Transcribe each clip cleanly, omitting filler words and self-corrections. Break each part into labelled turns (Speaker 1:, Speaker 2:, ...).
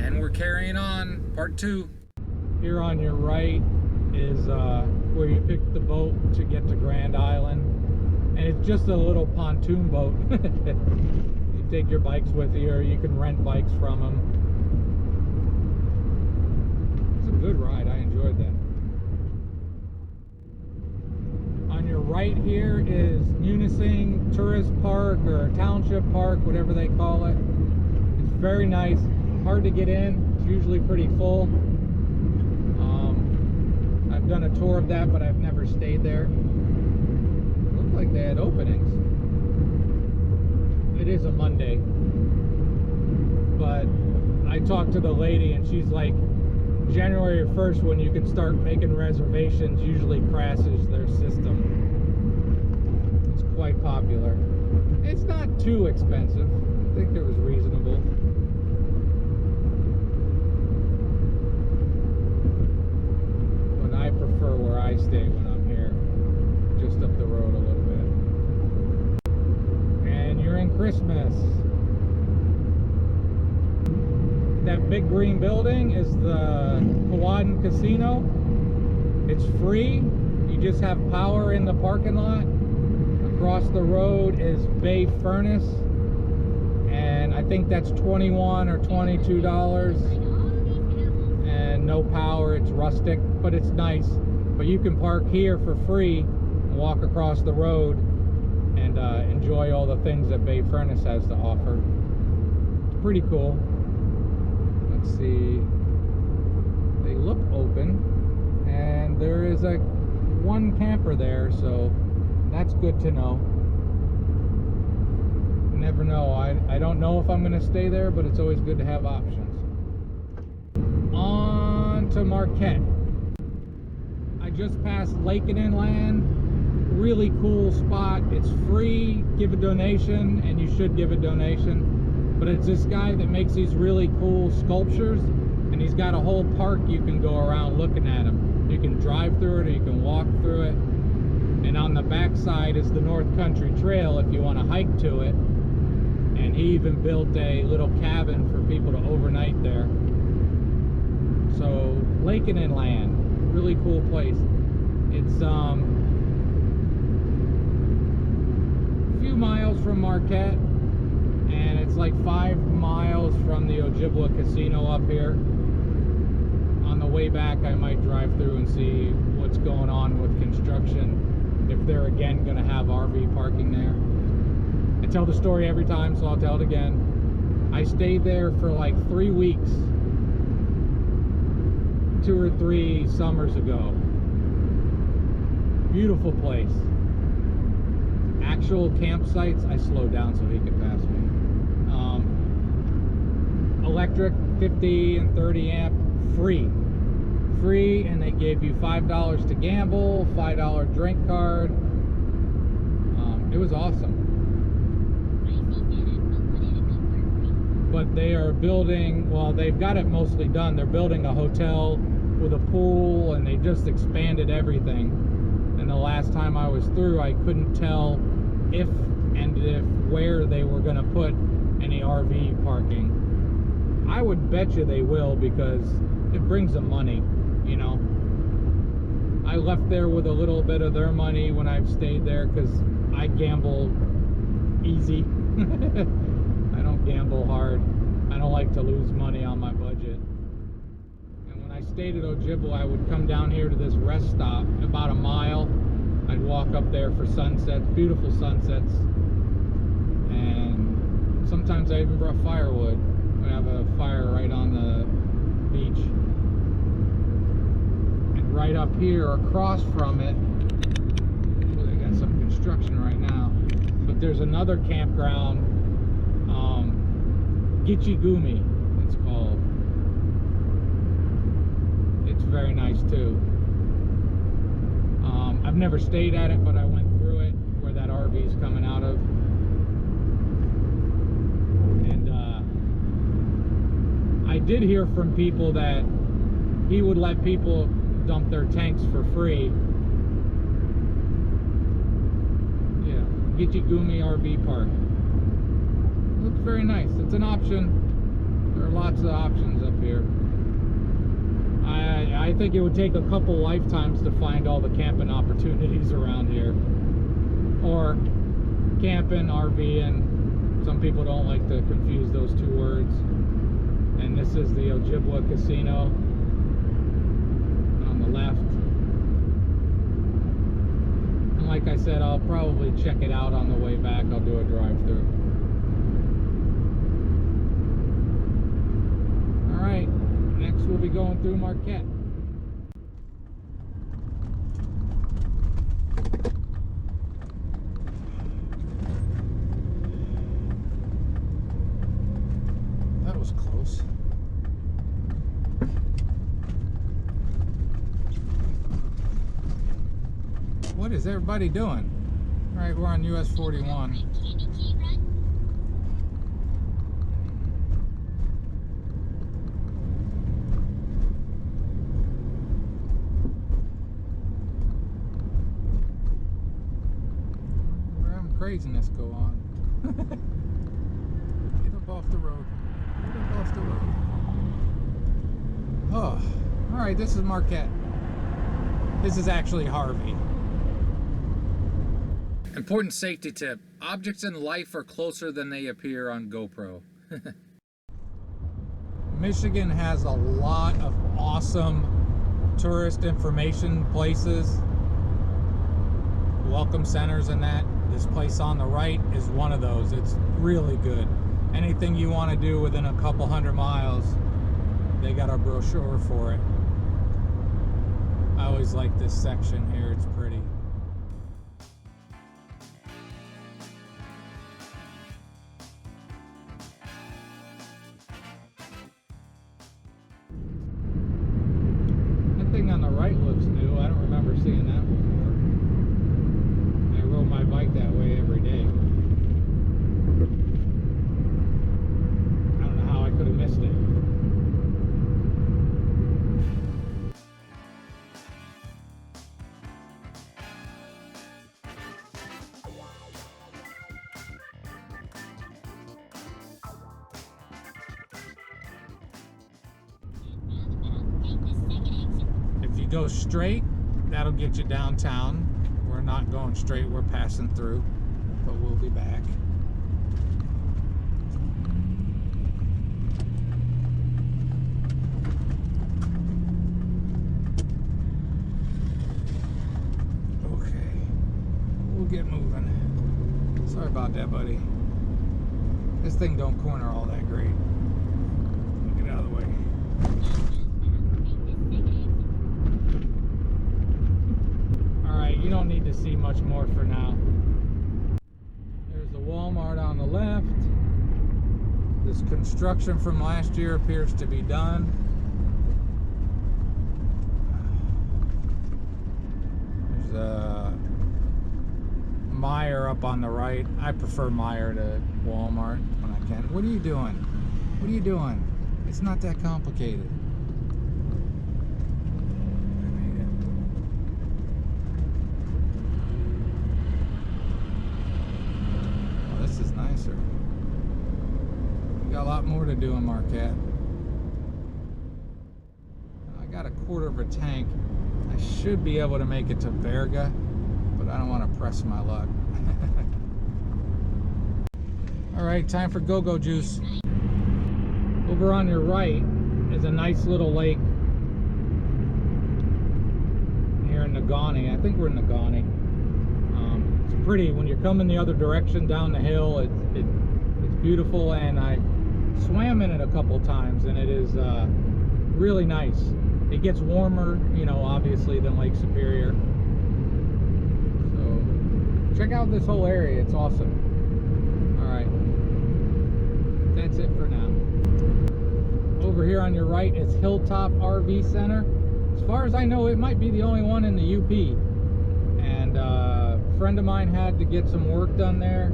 Speaker 1: And we're carrying on, part 2.
Speaker 2: Here on your right is where you pick the boat to get to Grand Island. And it's just a little pontoon boat. You take your bikes with you, or you can rent bikes from them. It's a good ride, I enjoyed that. On your right here is Ontonagon Tourist Park, or Township Park, whatever they call it. It's very nice, hard to get in, it's usually pretty full. I've done a tour of that, but I've never stayed there. It looked like they had openings. It is a Monday, but I talked to the lady and she's like, January 1st, when you can start making reservations, usually crashes their system. It's quite popular. It's not too expensive. I think it was reasonable. But I prefer where I stay when I'm here, just up the road a little bit. And you're in Christmas. That big green building is the Ontonagon Casino. It's free. You just have power in the parking lot. Across the road is Bay Furnace, and I think that's $21 or $22. And no power, it's rustic, but it's nice. But you can park here for free and walk across the road and enjoy all the things that Bay Furnace has to offer. It's pretty cool. Let's see, they look open, and there is one camper there, so that's good to know. You never know. I don't know if I'm going to stay there, but it's always good to have options. On to Marquette. I just passed Lake and Inland. Really cool spot. It's free. Give a donation, and you should give a donation. But it's this guy that makes these really cool sculptures, and he's got a whole park you can go around looking at them. You can drive through it, or you can walk through it. And on the back side is the North Country Trail if you want to hike to it. And he even built a little cabin for people to overnight there. So Lake and Inland, really cool place. It's a few miles from Marquette. And it's like 5 miles from the Ojibwa Casino up here. On the way back, I might drive through and see what's going on with construction, if they're again going to have RV parking there. I tell the story every time, so I'll tell it again. I stayed there for like 3 weeks, 2 or 3 summers ago. Beautiful place. Actual campsites, I slowed down so he could pass me. Electric, 50 and 30 amp, free, and they gave you $5 to gamble, $5 drink card. It was awesome. But they are building, well, they've got it mostly done. They're building a hotel with a pool, and they just expanded everything. And the last time I was through, I couldn't tell if where they were going to put any RV parking. I would bet you they will, because it brings them money, you know. I left there with a little bit of their money when I've stayed there, because I gamble easy. I don't gamble hard. I don't like to lose money on my budget. And when I stayed at Ojibwa, I would come down here to this rest stop, about a mile. I'd walk up there for sunsets, beautiful sunsets. And sometimes I even brought firewood. We have a fire right on the beach. And right up here, across from it, well, they got some construction right now, but there's another campground, Gitchigumi, it's called. It's very nice too. I've never stayed at it, but I went through it, where that RV is coming out of. I did hear from people that he would let people dump their tanks for free. Yeah, Gitchigumi RV Park. Looks very nice. It's an option. There are lots of options up here. I think it would take a couple lifetimes to find all the camping opportunities around here. Or camping, RVing. Some people don't like to confuse those two words. And this is the Ojibwa Casino on the left. And like I said, I'll probably check it out on the way back. I'll do a drive-through. Alright, next we'll be going through Marquette. That was close. What is everybody doing? Alright, we're on US 41. We're having craziness go on. Get up off the road. Get up off the road. Oh, alright, this is Marquette. This is actually Harvey.
Speaker 1: Important safety tip. Objects in life are closer than they appear on GoPro.
Speaker 2: Michigan has a lot of awesome tourist information places, welcome centers and that. This place on the right is one of those. It's really good. Anything you want to do within a couple 100 miles, they got a brochure for it. I always like this section here. It's pretty. That thing on the right looks new. I don't remember seeing that before. I rode my bike that way every day. I don't know how I could have missed it. If you go straight, that'll get you downtown. We're not going straight, we're passing through, but we'll be back. Okay, we'll get moving. Sorry about that, buddy. This thing don't corner all that great. Get out of the way. You don't need to see much more for now. There's the Walmart on the left. This construction from last year appears to be done. There's a Meijer up on the right. I prefer Meijer to Walmart when I can. What are you doing? What are you doing? It's not that complicated. Nicer. We got a lot more to do in Marquette. I got a quarter of a tank. I should be able to make it to Baraga, but I don't want to press my luck. Alright, time for go-go juice. Over on your right is a nice little lake here in Nagani. I think we're in Nagani. It's pretty when you're coming the other direction down the hill. It's beautiful, and I swam in it a couple times, and it is really nice. It gets warmer, you know, obviously, than Lake Superior. So check out this whole area. It's awesome. All right, that's it for now. Over here on your right is Hilltop RV Center. As far as I know, it might be the only one in the UP. And a friend of mine had to get some work done there.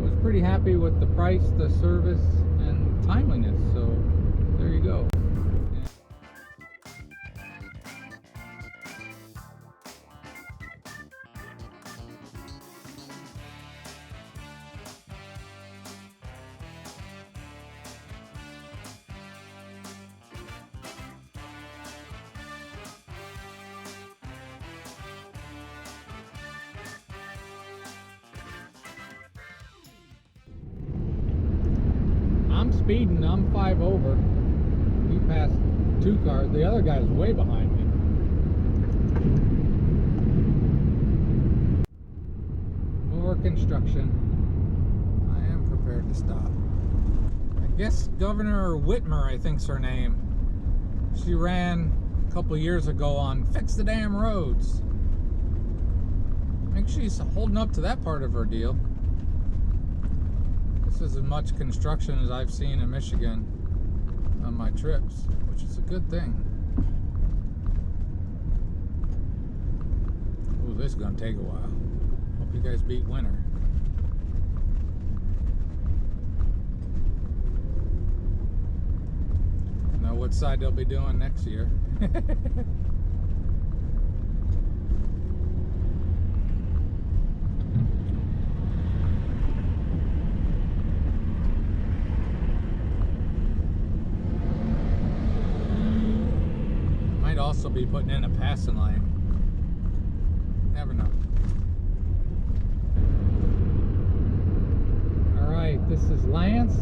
Speaker 2: Was pretty happy with the price, the service, and timeliness. So there you go. speeding. I'm 5 over. You passed 2 cars. The other guy's way behind me. More construction. I am prepared to stop. I guess Governor Whitmer, I think's her name. She ran a couple years ago on Fix the Damn Roads. I think she's holding up to that part of her deal. This is as much construction as I've seen in Michigan on my trips, which is a good thing. Ooh, this is gonna take a while. Hope you guys beat winter. Know what side they'll be doing next year. Might also be putting in a passing lane. Never know. Alright, this is Lance,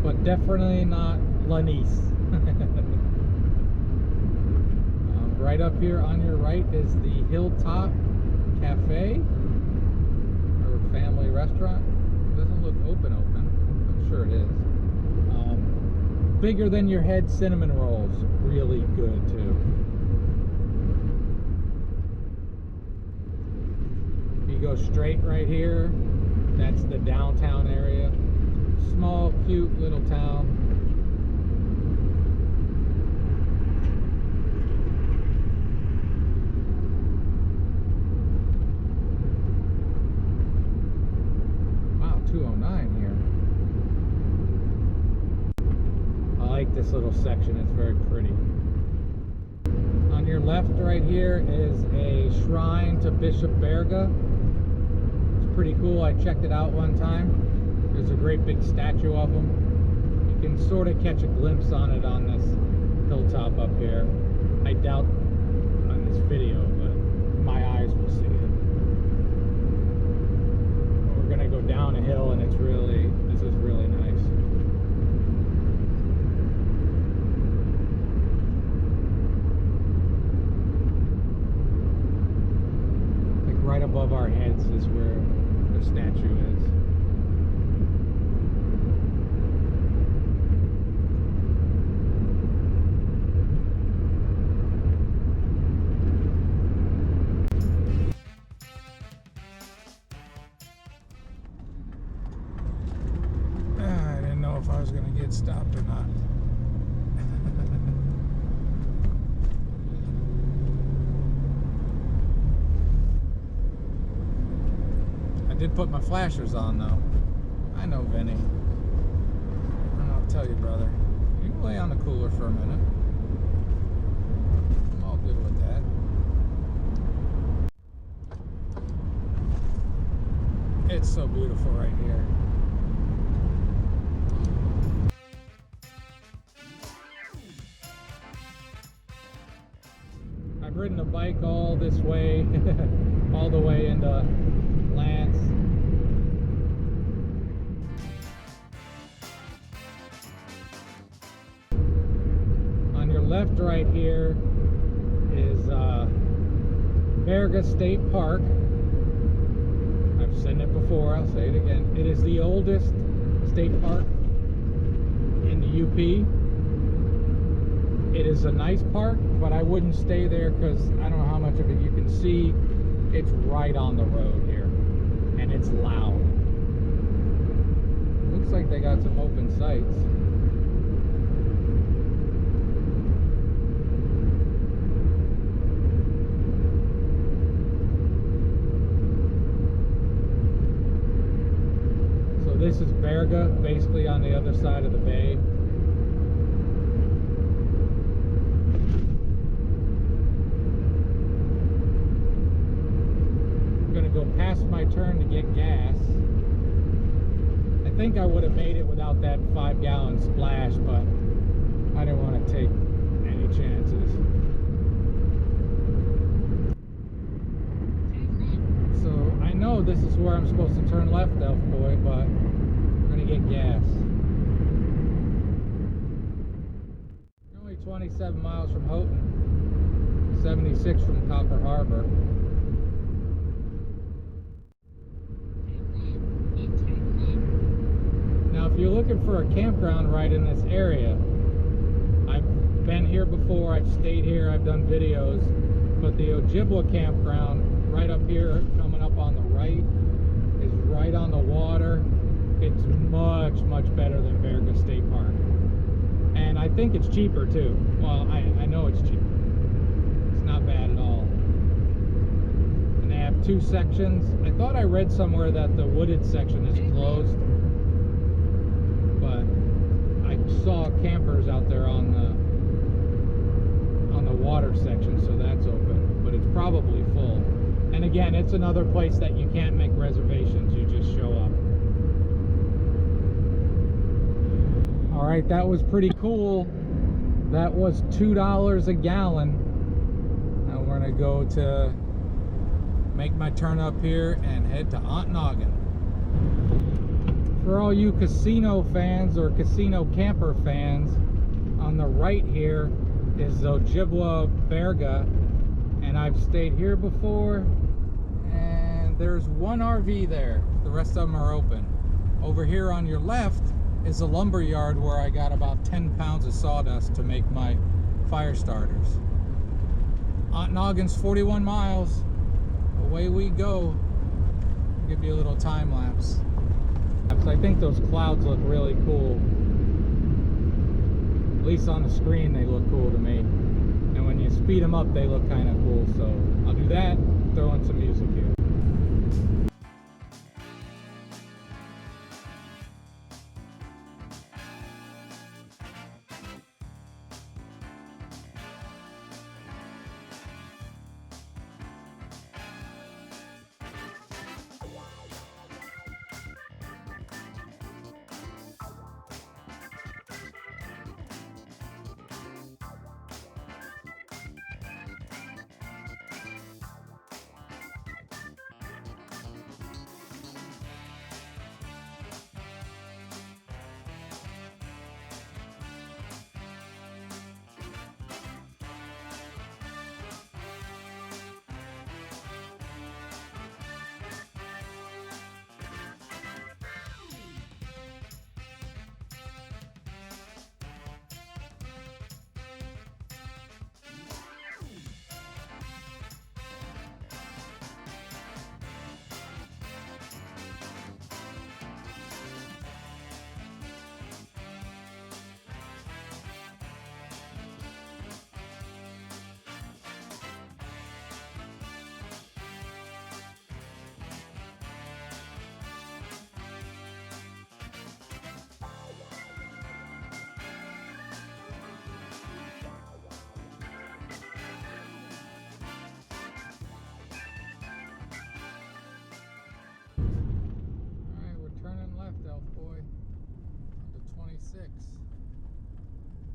Speaker 2: but definitely not Lanice. Right up here on your right is the Hilltop Cafe or family restaurant. It doesn't look open. I'm sure it is. Bigger than your head cinnamon rolls. Really good too. If you go straight right here, that's the downtown area. Small, cute little town. Wow, 209 here. I like this little section, it's very pretty. On your left right here is a shrine to Bishop Baraga. It's pretty cool, I checked it out one time. There's a great big statue of him. You can sort of catch a glimpse on it on this hilltop up here. I doubt on this video, but my eyes will see it. We're gonna go down a hill and this is really nice. Like right above our heads is where the statue is. If I was going to get stopped or not. I did put my flashers on though. I know, Vinny. And I'll tell you, brother, you can lay on the cooler for a minute. I'm all good with that. It's so beautiful right here. I've ridden a bike all this way, all the way into Lance. On your left right here is Baraga State Park. I've said it before, I'll say it again. It is the oldest state park in the UP. It is a nice park, but I wouldn't stay there because I don't know how much of it you can see. It's right on the road here, and it's loud. Looks like they got some open sites. So this is Baraga, basically on the other side of the bay. Go past my turn to get gas. I think I would have made it without that 5-gallon splash, but I didn't want to take any chances. So I know this is where I'm supposed to turn left, Elf Boy, but I'm gonna get gas. You're only 27 miles from Houghton, 76 from Copper Harbor. Now, if you're looking for a campground right in this area, I've been here before, I've stayed here, I've done videos, but the Ojibwa campground right up here, coming up on the right, is right on the water. It's much, much better than Baraga State Park. And I think it's cheaper too. Well, I know it's cheaper. It's not bad at all. And they have two sections. I thought I read somewhere that the wooded section is closed, but I saw campers out there on the water section, so that's open, but it's probably full. And again, it's another place that you can't make reservations, you just show up. All right, that was pretty cool. That was $2 a gallon. Now we're gonna go to make my turn up here and head to Ontonagon. For all you casino fans or casino camper fans, on the right here is Ojibwa Baraga, and I've stayed here before, and there's one RV there. The rest of them are open. Over here on your left is a lumber yard where I got about 10 pounds of sawdust to make my fire starters. Ontonagon's 41 miles. Away we go. I'll give you a little time lapse. I think those clouds look really cool. At least on the screen they look cool to me. And when you speed them up they look kind of cool. So I'll do that, throw in some music here.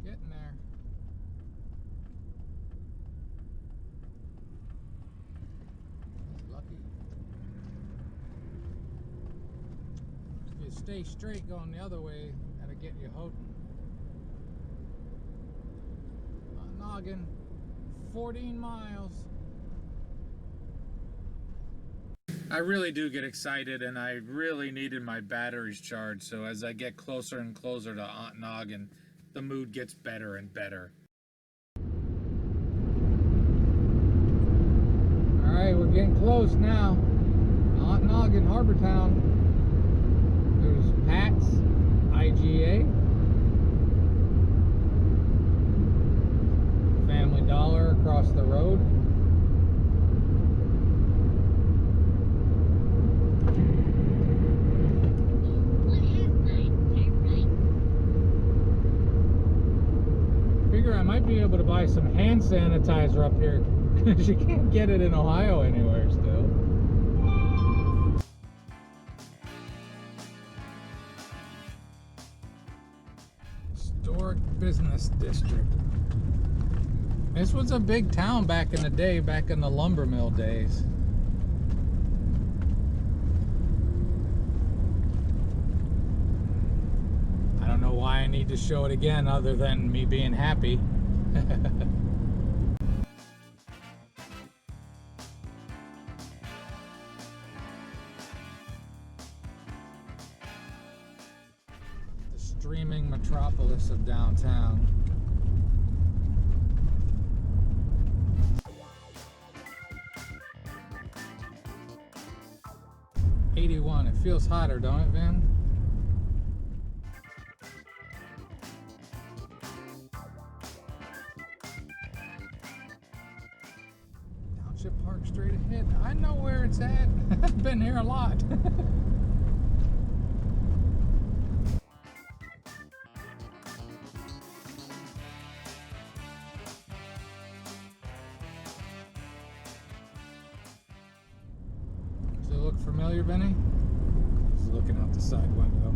Speaker 2: Getting there. Lucky. If you stay straight going the other way, that'll get you Houghton. Ontonagon, 14 miles.
Speaker 1: I really do get excited, and I really needed my batteries charged, so as I get closer and closer to Ontonagon, the mood gets better and better.
Speaker 2: Alright, we're getting close now. Ontonagon, Harbor Town. There's Pat's, IGA, Family Dollar across the road. I might be able to buy some hand sanitizer up here because you can't get it in Ohio anywhere still. Historic Business District. This was a big town back in the day, back in the lumber mill days. why I need to show it again other than me being happy. The streaming metropolis of downtown. '81. It feels hotter, don't it, Vin? Township Park straight ahead. I know where it's at. I've been here a lot. Does it look familiar, Benny? He's looking out the side window.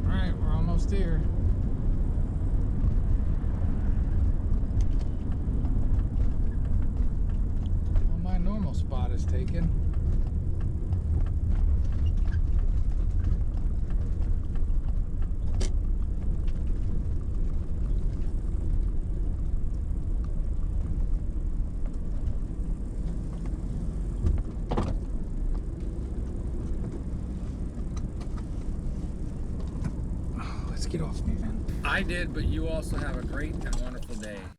Speaker 2: Alright, we're almost here. Well, my normal spot is taken. Let's get off me, man.
Speaker 1: I did, but you also have a great and wonderful day.